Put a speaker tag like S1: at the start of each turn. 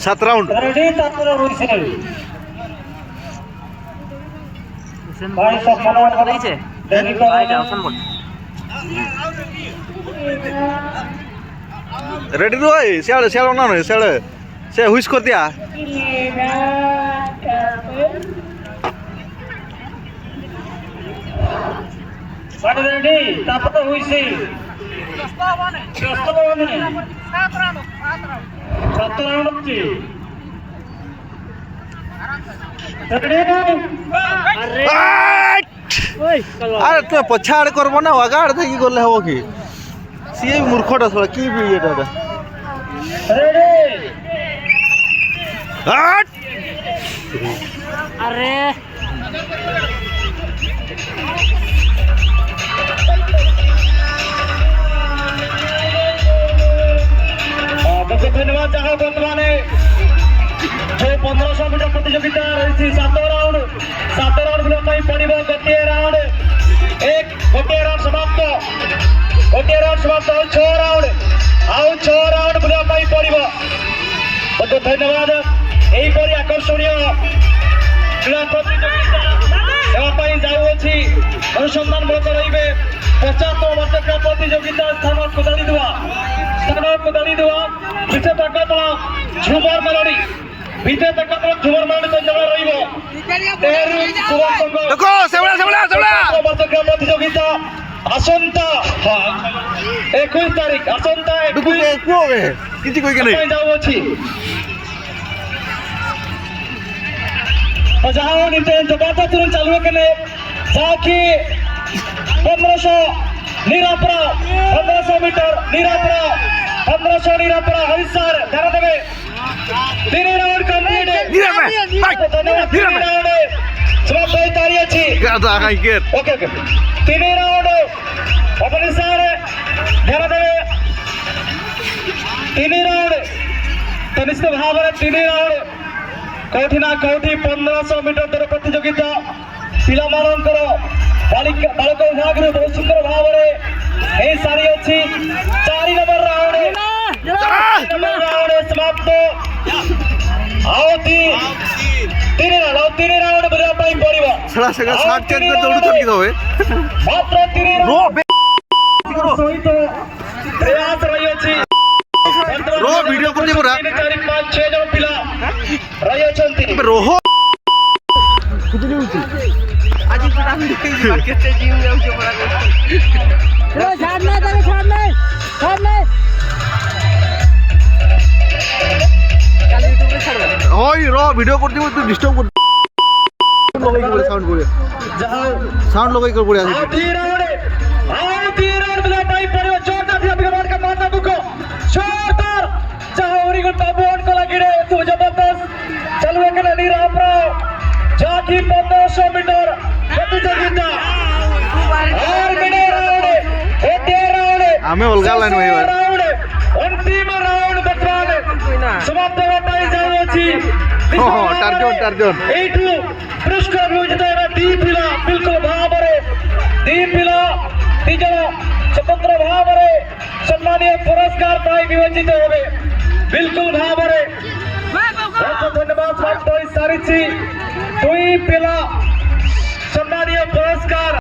S1: সাত round ready रहो सियाड़े सियाड़े ना सियाड़े से हुइस कर दिया
S2: रेडी तापर हुइसी 7 राउंड ଅଛି
S1: अरे तुम पछा आड़े करब ना आगाड़ देखी गले हबो कि सीए मूर्खटा थोड़ा की भी एटा
S2: अरे धन्यवाद जहाँ बंधु मैंने जो 1500 मीटर प्रतियोगिता रही 7 राउंड बुलाई पड़ो गोटे राउंड गोटे राउंड समाप्त और 6 राउंड बुलाई पड़ो बहुत धन्यवाद यहीपरि आकर्षणीय क्रीड़ा प्रतियोगिता जाऊँगी अनुसंधानमूलक रे 50तम वर्षक्रिया प्रतियोगिता स्थान कोदाली दुआ पीछे तकतल झुमर मेलोडी पीछे तकतल झुमर मेलोडी संचालन रहिबो तेहरू सुभाष संघ
S1: देखो सेवला
S2: वर्षक्रिया प्रतियोगिता आसंता 21 तारीख आसंता 21
S1: किछि कोइ के नै
S2: जाऊँगी जहाँ नित्य जबरदस्त तुरंत चालू के लिए जाकि 1500 नीरापरा 1500 मीटर नीरापरा 1500 नीरापरा हरिसर ध्यान देवे 3 राउंड कंप्लीट धन्यवाद 3 राउंड समाप्त होई तारी अछि ओके 3 राउंड हरिसर ध्यान देवे 3 राउंड तो निश्चित भाव में 3 राउंड कौटी ना कौटी 1500 मीटर दौड़ प्रतियोगिता पिला मानकर बालक विभाग बहुत सुंदर भाव में सारी अच्छी 4 नंबर राउंड समाप्त आओ 3 राउंड बुझा पड़ो मात्र 3 सहित प्रयास रही अच्छी
S1: वीडियो कर
S2: 4 5 6 जन पिला रही अछंती
S1: रोहो आज केते जिम जाउ छै बड़ा
S2: छोड़ ले काल यूट्यूब पे छोड़ दे
S1: ओय रो वीडियो कर दिबो तू डिस्टर्ब कर लगै के साउंड करे साउंड लगै के पड़े
S2: आओ 3 राउंड बुला पाई पड़ो जोरदार से अभिमान का मारना बुको जोरदार चाहोरी को टबोन को लगिड़े तू जबरदस्त चलवे के नहीं रामरा जाकी 1500 मीटर प्रतियोगिता और मिडे राउंड होते राउंड
S1: हमें अलगा लाइन में
S2: राउंड अंतिम राउंड बतवान समाप्त होता है जाऊँगी
S1: टार्जन
S2: एठू पुरस्कार योजना दी पिला बिल्कुल भावरे दी पिला दी जन स्वतंत्र भावरे सम्मानीय पुरस्कार पाई विवेचित होबे बिल्कुल भावरे धन्यवाद सारी 2 पिला सम्मानीय पुरस्कार